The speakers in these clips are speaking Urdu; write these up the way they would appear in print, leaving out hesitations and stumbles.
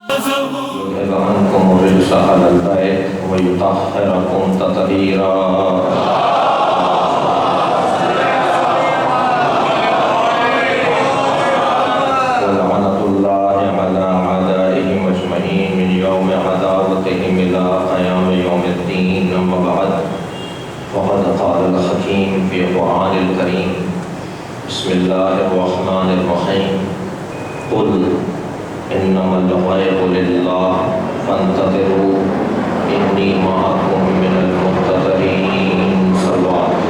يذهب عنكم الرجس أهل البيت ويطهركم تطهيرا. ولعنة الله على أعدائهم أجمعين من يوم عداوتهم إلى قيام يوم الدين. أما بعد، فقد قال الحكيم في القرآن الكريم: بسم الله الرحمن الرحيم. قل إنما الغيب لله فانتظروا إني معكم من المنتظرين. صلوا عليه.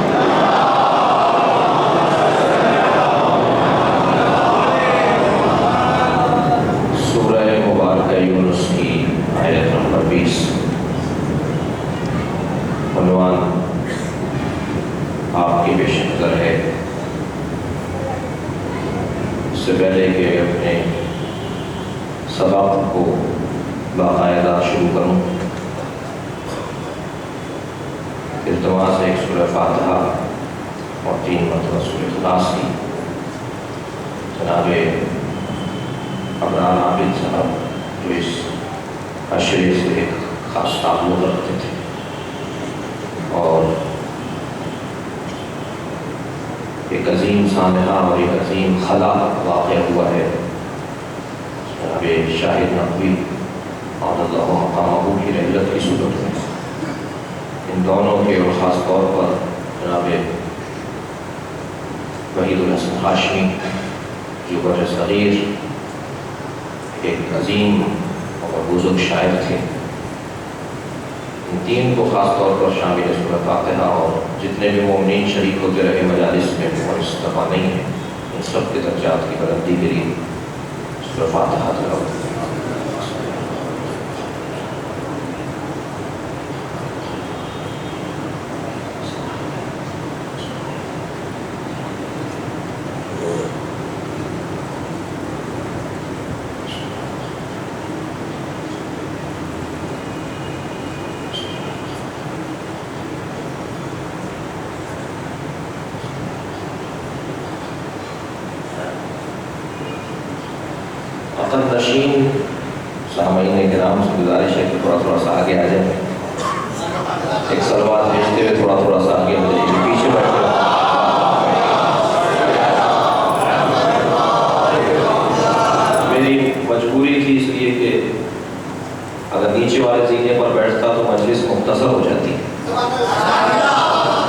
سورہ مبارکہ یونس کی آیت نمبر 20. عنوان آپ کی پیش نظر ہے. اس سے پہلے کہ اپنے سبق کو باقاعدہ شروع کروں، التماس ہے ایک سورہ فاتحہ اور 3 مرتبہ سورہ اخلاص کی. جناب ابرار عابد صاحب جو اس عشرے سے ایک خاص تعلق رکھتے تھے اور ایک عظیم سانحہ اور ایک عظیم خلا واقع ہوا ہے. جناب شاہد نقوی عبد اللہ مقامہ کی رحلت کی صورت میں ان دونوں کے اور خاص طور پر جناب وحید الحسن ہاشمی جو بر صغیر ایک عظیم اور بزرگ شاعر تھے، ان 3 کو خاص طور پر شامل سورہ فاتحہ اور جتنے بھی مومنین شریک ہوتے رہے مجالس میں اور اس دفعہ نہیں ہیں، ان سب کے درجات کی بلندی کے لیے سورہ فاتحہ تلاوت. عقد نشین سامعین کرام سے گزارش ہے کہ تھوڑا سا آگے آ جائیں. ایک سلوات بھیجتے ہوئے تھوڑا سا آگے آ جائیں، پیچھے بیٹھے. میری مجبوری تھی اس لیے کہ اگر نیچے والے زینے پر بیٹھتا تو مجلس مختصر ہو جاتی.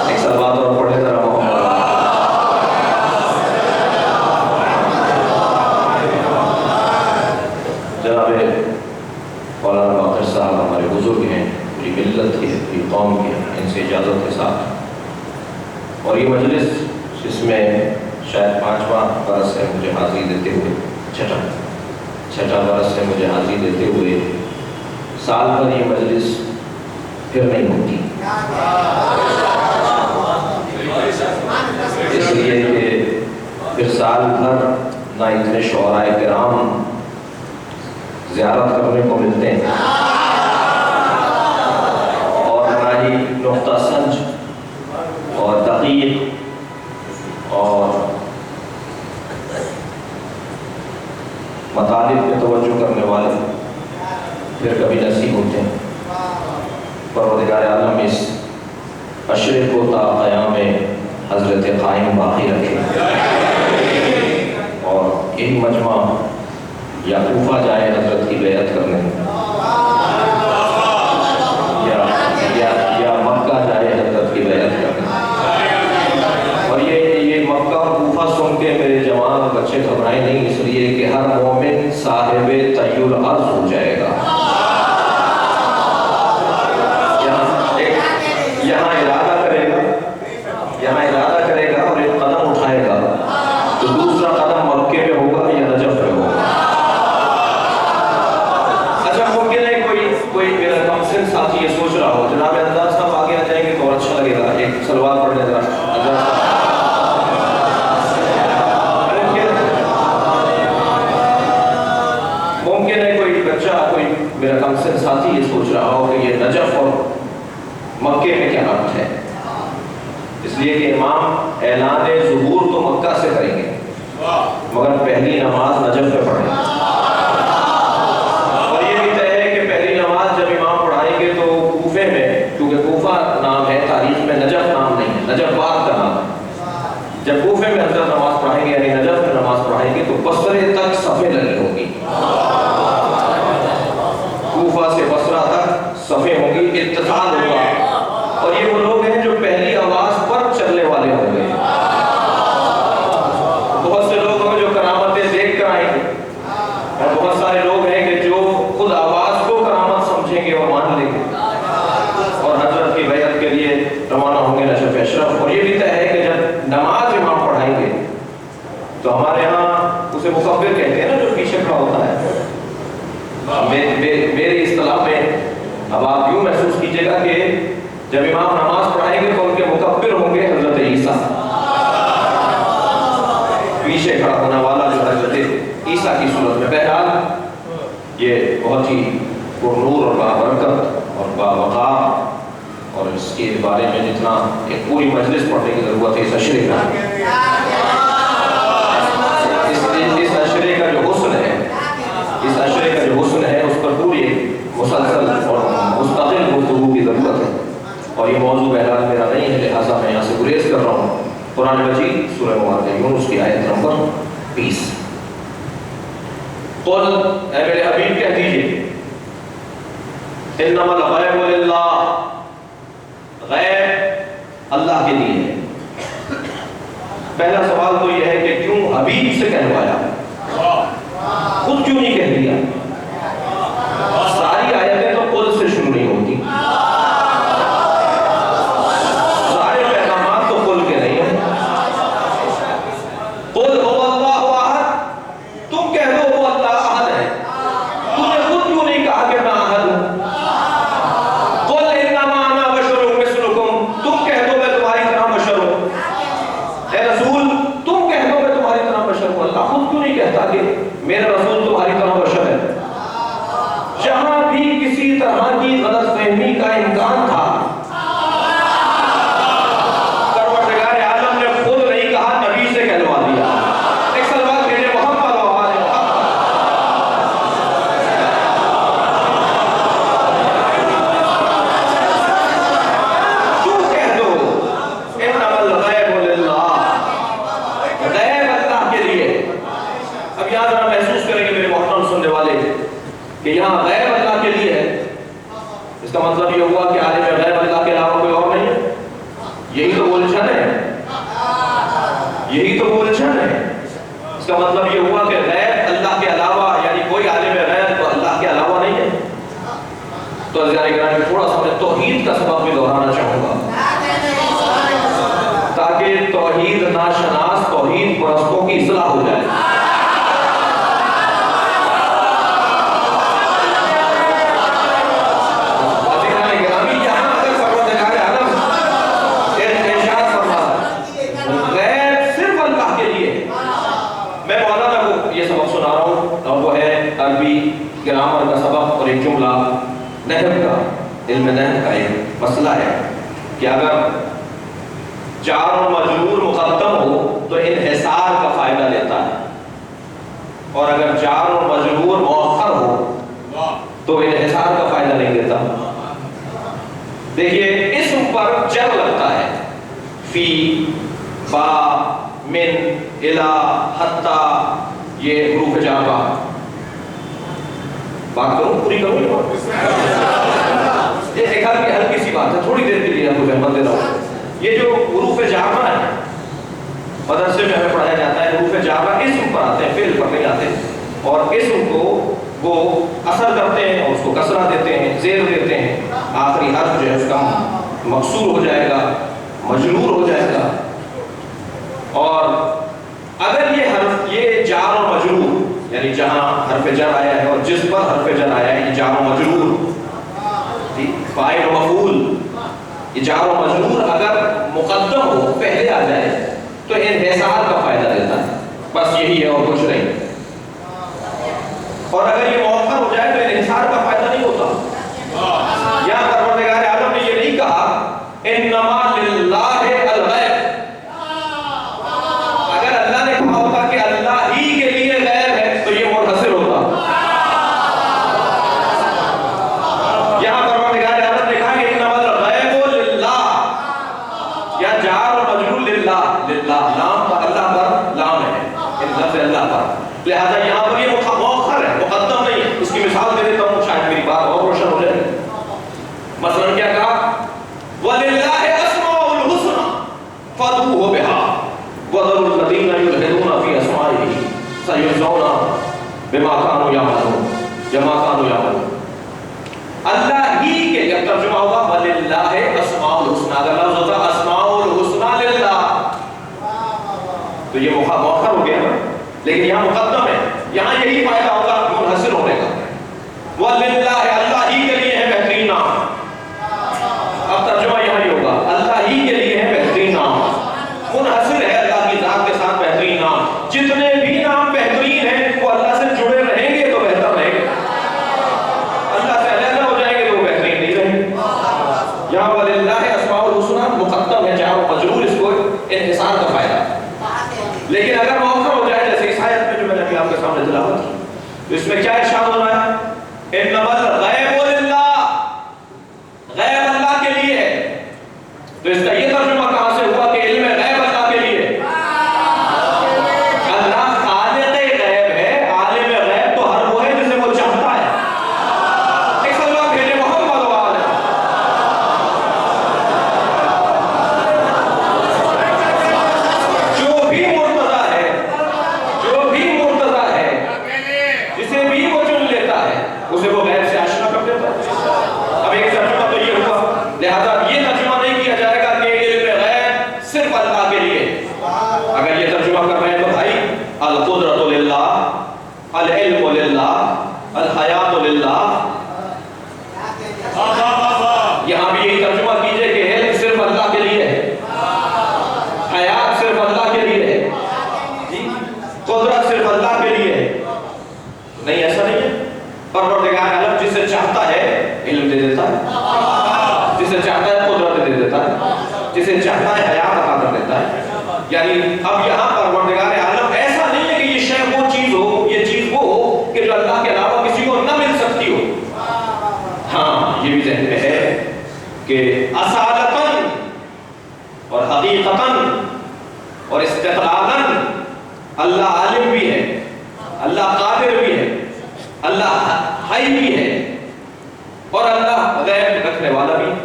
ایک سلوات اور پڑھے ذرا. جناب مولانا باقر صاحب ہمارے بزرگ ہیں، پوری ملت کے، پوری قوم کے، ان سے اجازت کے ساتھ. اور یہ مجلس جس میں شاید 5واں برس ہے مجھے حاضری دیتے ہوئے، چھٹا برس ہے مجھے حاضری دیتے ہوئے، سال بھر یہ مجلس پھر نہیں ہوتی. اس لیے کہ پھر سال بھر نہ اتنے شعراء کرام زیارت کرنے کو ملتے ہیں اور نہ ہی نقطہ سنج اور دقیق اور مطالب میں توجہ کرنے والے پھر کبھی نصیب ہوتے ہیں. پروردگار عالم اس عشرے کو تا قیام حضرت قائم باقی رکھے اور ان مجمع یا کوفہ جائے حضرت کی بیعت کرنے، یا مکہ جائے حضرت کی بیعت کرنے. اور یہ مکہ اور کوفہ سن کے میرے جوان بچے گھبرائے نہیں، اس لیے کہ ہر مومن صاحب طی الارض ہو جائے گا. یہاں ارادہ کرے گا اور ایک قدم اٹھائے گا تو دوسرا قدم مکے میں ہوگا یا نجف میں ہوگا. کوئی میرا کمسن ساتھی یہ سوچ رہا ہو جناب انداز صاحب آگے آ جائیں گے تو اچھا لگے گا، ایک سلوات پڑھ لیں ذرا. ممکن ہے کوئی بچہ، کوئی میرا کمسن ساتھی یہ سوچ رہا ہو کہ یہ نجف اور مکے میں کیا عقد ہے. اس لیے کہ امام اعلان ظہور تو مکہ سے کریں گے مگر پہلی نماز نجف میں پڑھیں. اور کوفے میں حضرت نماز پڑھائیں گے یعنی نجف میں نماز پڑھائیں گے تو بصرے تک صفیں لگی ہوں گی، کوفہ سے بصرہ تک صفیں ہوں گی، اتصال ہوگا، اور یہ وہ لوگ ہیں جو پہلی آواز پر چلنے والے ہوں گے۔ بہت سے لوگ ہیں جو کرامتیں دیکھ کر آئیں گے، اور بہت سارے لوگ ہیں کہ جو خود آواز کو کرامت سمجھیں گے اور مان لیں گے، اور حضرت کی بیعت کے لیے روانہ ہوں گے نجف اشرف۔ اور یہ بھی طے ہے کہ جب نماز امام پڑھائیں گے تو ہمارے ہاں اسے مکبر کہتے ہیں نا، جو پیچھے کھڑا ہوتا ہے، میری اصطلاح میں اب آپ یوں محسوس کیجئے گا کہ جب امام نماز پڑھائیں گے تو ان کے مکبر ہوں گے حضرت عیسیٰ، پیچھے کھڑا ہونے والا جو حضرت عیسیٰ کی صورت میں۔ بہرحال یہ بہت ہی پرنور اور بابرکت اور باوقار، اور اس کے بارے میں جتنا ایک پوری مجلس پڑھنے کی ضرورت ہے اس اشرے کا، اس اشرے کا جو حسن ہے، اس اشرے کا جو حسن ہے اس پر پوری مسلسل اور مستقل گفتگو کی ضرورت ہے، اور یہ موضوع بہرحال میرا نہیں ہے لہٰذا میں یہاں سے گریز کر رہا ہوں۔ قرآن مجید سورہ مبارکہ یونس کی آیت نمبر 20، قل اے میرے حبیب کہہ دیجئے انما الغیب للہ، غیب اللہ کے لیے ہے۔ پہلا سوال تو یہ ہے کہ کیوں حبیب سے کہلوایا، خود کیوں نہیں کہہ دیا؟ ساری آیتیں تو قل سے شروع نہیں ہوتی، سارے پیغامات تو قل کے نہیں ہیں۔ قل هو اللہ احد، تم کہہ دو وہ اللہ احد ہے، تم نے خود کیوں نہیں کہا کہ میں احد ہوں؟ قل انما انا بشر مثلکم، تم کہہ دو میں تمہاری طرح بشر ہوں۔ اے رسول تم کہہ دو میں تمہاری طرح بشر ہوں، اللہ خود کیوں نہیں کہتا کہ میرا رسول تمہاری طرح بشر ہے؟ جہاں بھی کسی طرح کی غلط فہمی کا امکان تھا، پروردگار عالم نے خود نہیں کہا، نبی سے کہلوا دیا۔ ایک سلوات بھیجے محمد و آل محمد۔ تم کہہ دو انما الغیب للہ، غیب اللہ کے لیے۔ اب یہاں ذرا محسوس کریں گے میرے محترم سننے والے کہ یہاں غیب اللہ کے لیے ہے، اس کا مطلب یہ ہوا کہ عالم غیب اللہ کے علاوہ کوئی اور نہیں ہے؟ یہی تو الجھن ہے، یہی تو الجھن ہے۔ اس کا مطلب یہ ہوا کہ غیب اللہ کے علاوہ یعنی کوئی عالم غیب تو اللہ کے علاوہ نہیں ہے۔ تو عزیزان اکرام تھوڑا سا میں توحید کا سبق بھی دہرانا چاہوں گا تاکہ توحید ناشناس توحید پرستوں کی اصلاح ہو جائے۔ گرامر کا سبق اور ایک جملہ نحو کا، علم نحو کا ایک مسئلہ ہے کہ اگر جار و مجرور مقدم ہو تو انحصار کا فائدہ لیتا ہے، اور اگر جار و مجرور مؤخر ہو تو انحصار کا فائدہ نہیں دیتا۔ دیکھیے اسم پر جر لگتا ہے، فی، با، من، الا، حتی، یہ حروف جارہ۔ بات کروں پوری کروں یہ ایک ہلکی سی بات ہے، تھوڑی دیر کے لیے آپ کو فہمت دے رہا ہوں۔ یہ جو حروف جارہ ہے مدرسے میں ہمیں پڑھایا جاتا ہے، حروف جارہ اسم پر آتے ہیں، فعل پر نہیں آتے، اور اسم کو وہ اثر کرتے ہیں اور اس کو کسرہ دیتے ہیں، زیر دیتے ہیں، آخری حرف جو ہے اس کا مکسور ہو جائے گا، مجرور ہو جائے گا۔ اور اگر یہ حرف، یہ جار و مجرور یعنی جہاں حرف جر آیا ہے اور جس پر حرف جر آیا ہے، یہ جار و مجرور، فاعل و مفعول، یہ جار و مجرور اگر مقدم ہو، پہلے آ جائے تو انحصار کا فائدہ دیتا ہے، بس یہی ہے اور کچھ نہیں۔ اور اگر یہ مؤخر ہو جائے تو انحصار کا فائدہ نہیں ہوتا۔ یہاں پروردگار عالم نے یہ نہیں کہا انما للہ الغیب، اگر اللہ نے کہا ہوتا کہ اللہ ہی کے لیے غیب ہے تو یہ منحصر ہوتا۔ یہاں پروردگار عالم نے کہا کہ انما الغیب للہ، یا جار و مجرور للہ، للہ نام پر اللہ لہذا یہاں پر یہ مؤخر ہے، مقدم نہیں ہے۔ اس کی مثال دے دیتا ہوں، شاید میری بات اور روشن ہو جائے۔ مثلا کیا کہا؟ وَلِلَّهِ أَسْمَاءُ الْحُسْنَى فَادْعُوهُ بِهَا وَذَرُوا الَّذِينَ يُلْحِدُونَ فِي أَسْمَائِهِ سَيُجْزَوْنَ بِمَا كَانُوا يَعْمَلُونَ۔ اللہ ہی کے جب ترجمہ ہوگا وَلِلَّهِ أَسْمَاءُ الْحُسْنَى، اگر لفظ ہوتا أَسْمَاءُ الْحُسْنَى لِلَّهِ تو یہ مؤخر ہو گیا نا، لیکن یہاں مقدم ہے۔ یہاں یہی فائدہ ہوگا منحصر ہونے کا، وَلِلَّهِ اللہ ہی کے لیے ہے بہترین نام۔ اب ترجمہ یہاں ہی ہوگا، اللہ ہی کے لیے ہے بہترین نام، منحصر ہے اللہ کی ذات کے ساتھ بہترین نام۔ جتنے بھی نام بہترین ہیں وہ اللہ سے جڑے رہیں گے تو بہتر رہیں گے، اللہ سے علیحدہ ہو جائیں گے تو وہ بہترین نہیں رہیں گے۔ یہاں وَلِلَّهِ أَسْمَاءُ الْحُسْنَى مقدم ہے، جہاں مجرور اس کو انحصار کا فائدہ۔ لیکن اگر مؤخر ہو جائے جیسے اس آیت میں جو میں نے ابھی آپ کے سامنے تلاوت کی، تو اس میں کیا ارشاد ہو رہا ہے؟ انما الغیب للہ، غیب اللہ کے لیے ہے۔ تو اس کا یہ ترجمہ کہاں سے ہوا کہ علم غیب اللہ کے لیے؟ اللہ خالق غیب ہے، عالم غیب تو ہر وہ ہے جسے وہ چاہتا ہے۔ ایک سلوات بھیجے محمد و آلہ۔ جو بھی مرتضی ہے، جو بھی مرتضی ہے، جسے بھی وہ چن لیتا ہے، اسے وہ غیب سے آشنا کر دیتا ہے۔ اب ایک ترجمہ تو یہ ہوا، لہذا یہ ترجمہ نہیں کیا جائے گا کہ علم غیب صرف اللہ کے لیے۔ اگر یہ ترجمہ کر رہے ہیں تو بھائی القدرت للہ، العلم للہ، الحیات للہ، یہاں بھی یہی ترجمہ کیجئے کہ علم صرف اللہ کے لیے ہے، حیات صرف اللہ کے لیے ہے، قدرت صرف اللہ کے لیے ہے۔ نہیں، ایسا نہیں ہے۔ پروردگار عالم جسے چاہتا ہے علم دے دیتا ہے، جسے چاہتا ہے قدرت دے دیتا ہے، جسے چاہتا ہے حیات عطا کر دیتا ہے۔ یعنی اب یہاں پروردگار عالم ایسا نہیں ہے کہ یہ شے وہ چیز ہو، یہ چیز وہ ہو کہ جو اللہ کے علاوہ کسی کو نہ مل سکتی ہو۔ ہاں، یہ بھی ذہن میں ہے کہ اصالتاً اور حقیقتاً اور استقلالاً اللہ عالم بھی ہے، اللہ قادر بھی ہے، اللہ حی بھی ہے، اور اللہ غیب رکھنے والا بھی ہے۔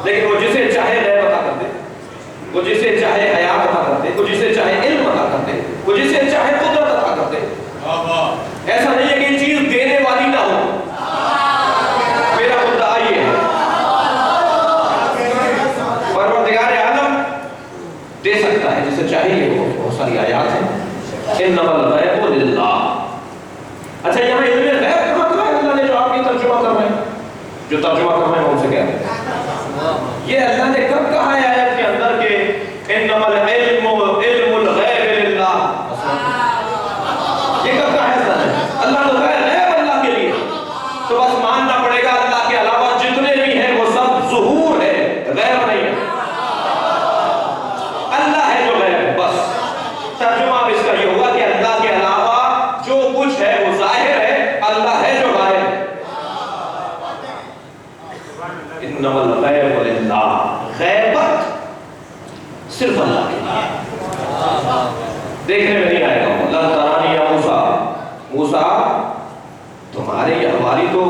لیکن وہ جسے چاہے غیب عطا کر دے، وہ جسے چاہے حیات عطا کر دے، وہ جسے چاہے علم عطا کر دے، وہ جسے چاہے قدرت عطا کر دے۔ ایسا نہیں ہے کہ یہ چیز دینے والی نہ ہو۔ میرا مدعا یہ ہے پروردگار عالم دے سکتا ہے جسے چاہیے، وہ بہت ساری آیات ہیں۔ انما الغیب للہ۔ اچھا، یہاں علم غیب کہاں کہا ہے اللہ نے جو آپ کی ترجمہ کر رہے ہیں، جو ترجمہ کر رہے ہیں ان سے کہہ رہے ہیں یہ اللہ نے کب کہا ہے آیت کے اندر کہ انما العلم علم الغیب للہ؟ یہ کب کہا ہے اللہ نے؟ اللہ تو کہا ہے غیب اللہ کے لیے، تو بس ماننا پڑے گا اللہ کے علاوہ جتنے بھی ہیں وہ سب ظہور ہے، غیب نہیں ہے۔ اللہ ہے جو غیب ہے، بس ترجمہ اس کا یہ ہوا کہ اللہ کے علاوہ جو کچھ ہے وہ ظاہر ہے، اللہ ہے جو غائب ہے۔ انما الغیب للہ، غیبت صرف اللہ کے لیے، دیکھنے میں نہیں آئے گا۔ لن ترانی یا موسیٰ، موسیٰ تمہارے یا ہماری تو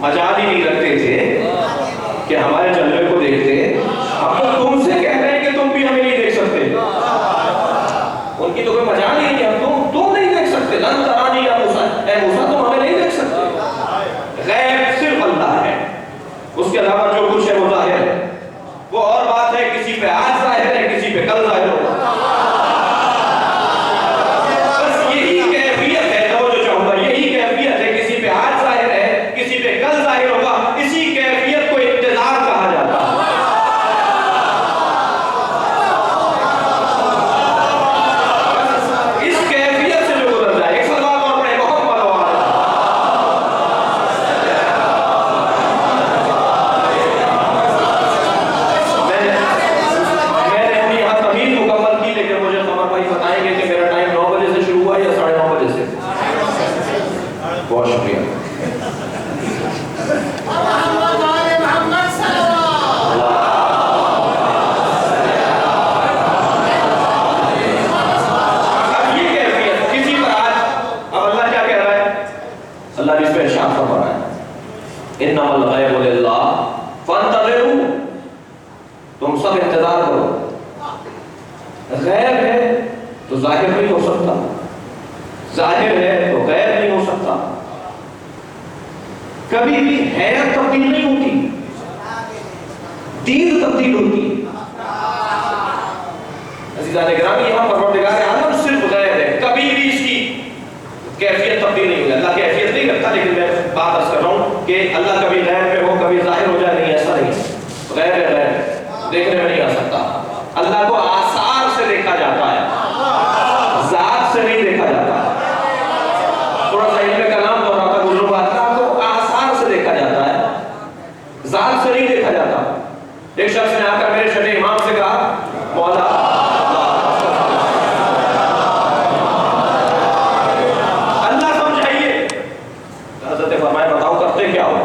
مجال ہی نہیں رکھتے تھے کہ ہمارے جلوے کو دیکھتے، ہم تو تم سے کہہ رہے ہیں کہ تم بھی ہمیں نہیں دیکھ سکتے، ان کی تو کوئی مجال ہی نہیں ہے، تم نہیں دیکھ سکتے۔ لن ترانی یا موسیٰ، اے موسیٰ تم ہمیں نہیں دیکھ سکتے۔ غیب صرف اللہ ہے، اس کے علاوہ جو کچھ ہے وہ ظاہر ہے۔ وہ اور بات ہے کسی پہ آج ظاہر ہے، کسی پہ کل ظاہر ہوگا، بس یہی کیفیت ہے، توجہ چاہوں گا، یہی کیفیت ہے، کسی پہ آج ظاہر ہے، کسی پہ کل ظاہر ہوگا، اسی کیفیت کو انتظار کہا جاتا ہے۔ اس کیفیت سے جو گزر جائے، ایک صلوات اور پڑھیں محمد و آلہ۔ میں نے اپنی یہاں تمیز مکمل کی، لیکن مجھے قمر بھائی بتائیں گے کہ میرا ٹائم 9 بجے سے شروع ہوا یا 9:30 بجے سے؟ بہت شکریہ۔ اب یہ کیفیت کسی پر انما الغیب للہ فانتظروا، تم سب انتظار کرو. غیب ہے تو ظاہر نہیں ہو سکتا، ظاہر ہے تو غیب نہیں ہو سکتا. کبھی بھی حیات تبدیل نہیں ہوتی، دین تبدیل ہوتی. عزیزان گرامی، یہاں پروردگار عالم صرف غیب ہے، کبھی بھی اس کی کیفیت تبدیل نہیں ہوئی. اللہ کیفیت نہیں کرتا، لیکن میں بات عرض کر رہا ہوں کہ اللہ کبھی غیب میں ہو کبھی ظاہر ہو جائے، نہیں، ایسا نہیں. غیب ہے، غیب دیکھنے میں نہیں آ سکتا. اللہ کو آثار سے دیکھا جاتا ہے، ذات سے نہیں دیکھا جاتا. تھوڑا سا علم کلام دہراتا گزروں بات، اللہ کو آثار سے دیکھا جاتا ہے، ذات سے نہیں دیکھا جاتا. ایک شخص نے آ کر میرے چھٹے امام سے کہا، مولا اللہ سمجھائیے. حضرت فرمائے بتاؤ کرتے کیا ہو؟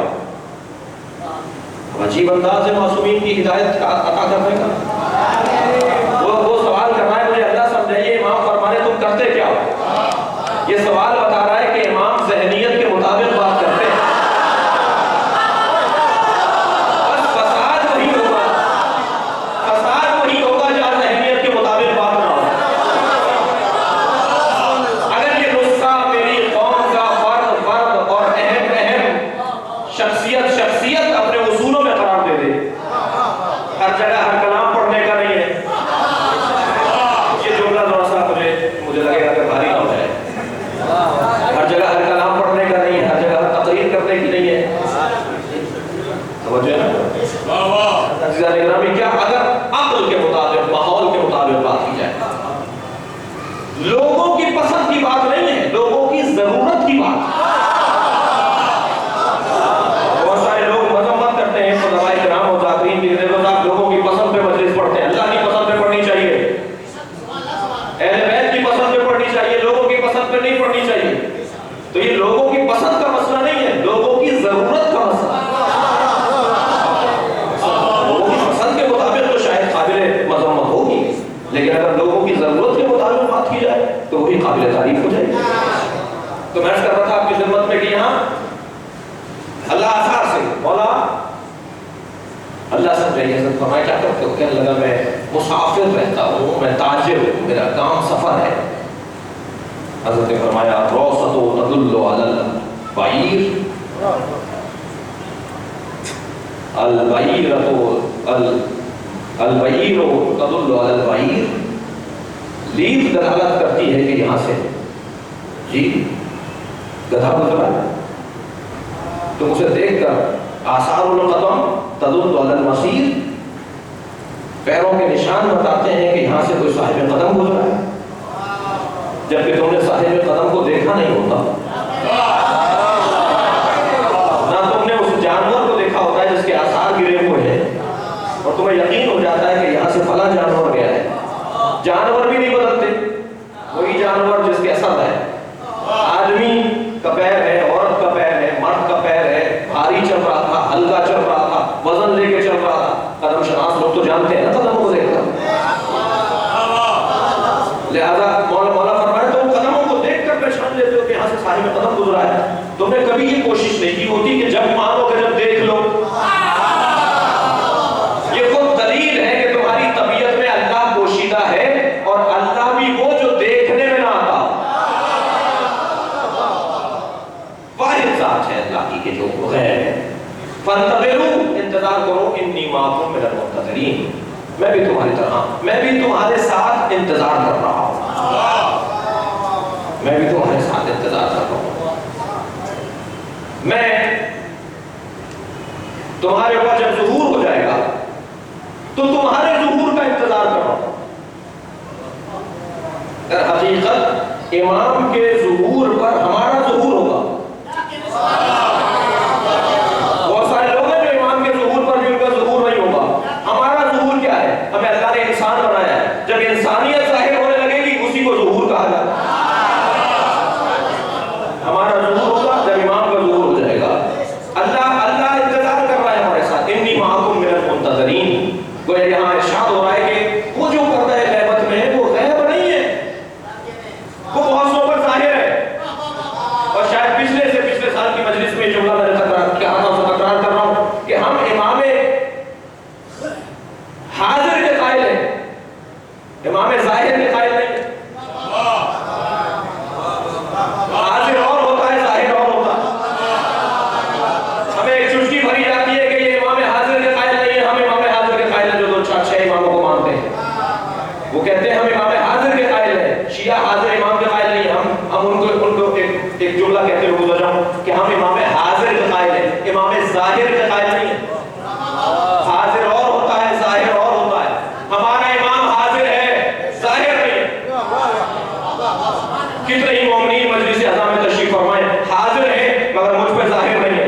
عجیب انداز ہے معصومین کی ہدایت عطا کرنے کا. وہ سوال کر رہا ہے مجھے اللہ سمجھائیے. امام فرمانے تم کرتے کیا ہو؟ یہ سوال بتا رہا ہے کہ امام ذہنیت کے مطابق بات کرتے ہیں. بس فساد وہی ہوگا، فساد وہی ہوگا جہاں ذہنیت کے مطابق بات نہ ہو. اگر یہ نسخہ میری قوم کا فرد فرد اور اہم اہم شخصیت شخصیت اپنے اصولوں میں قرار دے دے، ہر جگہ ہر کلام پڑھنے کا نہیں ہے. یہ جملہ تھوڑا سا مجھے لگے گا کہ بھاری نہ ہو جائے. ہر جگہ ہر کلام پڑھنے کا نہیں ہے، ہر جگہ ہر تقریر کرنے کی نہیں ہے. سمجھے نا عزیزان گرامی؟ کیا اگر عقل کے مطابق، ماحول کے مطابق بات کی جائے، لوگوں کی پسند کی بات نہیں ہے، لوگوں کی ضرورت کی بات. بہت سارے لوگ مذمت کرتے ہیں علماء کرام اور ذاکرین کی، آپ لوگوں کی پسند پہ مجلس پڑھتے ہیں. اللہ کی پسند پہ پڑھنی چاہیے، اہل بیت کی پسند پہ پڑھنی چاہیے، لوگوں کی پسند پہ نہیں پڑھنی چاہیے. تو یہ لوگوں کی پسند کا مسئلہ نہیں ہے، لوگوں کی ضرورت کا مسئلہ. لوگوں کی پسند کے مطابق تو شاید قابل مذمت ہوگی، لیکن اگر لوگوں کی ضرورت کے مطابق بات کی جائے تو وہی قابل تعریف ہو جائے گی. تو میں عرض کر رہا تھا آپ کی خدمت میں کہ یہاں اللہ آثار سے، مولا اللہ سمجھائیے. حضرت فرمایا کیا کرتے ہو؟ کہنے لگا میں مسافر رہتا ہوں، میں تاجر ہوں، میرا کام سفر ہے. حضرت فرمایا روسط تدل علی البعیر، البعیر تدل علی البعیر. لیف دلالت کرتی ہے کہ یہاں سے جی گدھا گزرا ہے. تم اسے دیکھ کر آثار القدم تدل علی المسیر، پیروں کے نشان بتاتے ہیں کہ یہاں سے کوئی صاحب قدم گزرا ہے، جبکہ تم نے صاحب قدم کو دیکھا نہیں ہوتا، نہ تم نے اس جانور کو دیکھا ہوتا ہے جس کے آثار گرے ہوئے ہیں، اور تمہیں یقین ہو جاتا ہے کہ یہاں سے فلاں جانور گیا ہے. جانور بھی نہیں بدلتے، وہی جانور جس کے اثر ہے. آدمی کا پیر ہے، عورت کا پیر ہے، مرد کا پیر ہے، بھاری چل رہا تھا، ہلکا چل رہا تھا، وزن لے کے چل رہا تھا. قدم شناس لوگ تو جانتے ہیں نا قدموں کو دیکھ کر. لہذا مولا فرمایا تم قدموں کو دیکھ کر پہچان لیتے ہو کہ یہاں سے صاحب قدم گزرا ہے. تم نے کبھی یہ کوشش نہیں کی ہوتی کہ جب مانو کہ جب دیکھ لو. یہ خود دلیل ہے کہ تمہاری طبیعت میں اللہ پوشیدہ ہے، اور اللہ بھی وہ جو دیکھنے میں نہ آتا. واحد ذات ہے اللہ کی کہ جو غیر ہے. فانتظروا، انتظار کرو، انی معکم من المنتظرین، میں بھی تمہاری طرح، میں بھی تمہارے ساتھ انتظار کر رہا ہوں، میں بھی تمہارے ساتھ انتظار کر رہا ہوں. میں تمہارے اوپر جب ظہور ہو جائے گا تو تمہارے ظہور کا انتظار کر رہا ہوں. در حقیقت امام کے ظہور پر ہمارا ظہور ہوگا. بہت سارے لوگ ہیں جو امام کے ظہور پر بھی ان کا ظہور نہیں ہوگا. ہمارا ظہور کیا ہے؟ ہمیں اللہ نے انسان بنایا ہے، جب انسانیت ظاہر ہونے لگے گی اسی کو ظہور کہا جاتا ہے. ہمارا ظہور ہوگا جب امام کا ظہور ہو جائے گا. اللہ انتظار کر رہا ہے ہمارے ساتھ. انی معکم من المنتظرین. گویا یہاں ارشاد ہو رہا ہے کہ وہ جو پردہ غیبت میں ہے وہ غیب نہیں ہے، وہ بہت سو پر ظاہر ہے. حاضر امام کے قائل نہیں ہیں، ہم ان کو ایک جملہ کہتے ہوئے گزر جاؤں کہ ہم امام حاضر کے قائل ہیں، امام ظاہر کے قائل نہیں ہیں۔ حاضر اور ہوتا ہے، ظاہر اور ہوتا ہے، ہمارا امام حاضر ہے، ظاہر نہیں ہے۔ کتنے ہی مومنین مجلس اعظم میں تشریف فرمائے حاضر ہیں مگر مجھ پہ ظاہر نہیں ہے۔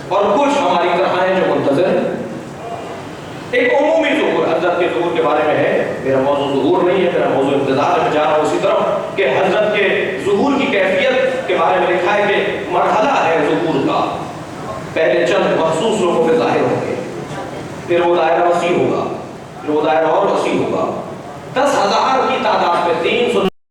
اور کچھ ہماری طرح ہیں جو منتظر ہیں۔ ایک عمومی ظہور حضرت کے ظہور کے بارے میں ہے، میرا موضوع ظہور نہیں ہے، میرا موضوع انتظار ہے۔ میں جا رہا ہوں اسی طرف کہ حضرت کے ظہور کی کیفیت کے بارے میں لکھا ہے کہ مرحلہ ہے ظہور کا، پہلے چند مخصوص لوگوں پہ ظاہر ہوں گے، پھر وہ دائرہ وسیع ہوگا، پھر وہ دائرہ اور وسیع ہوگا، 10,000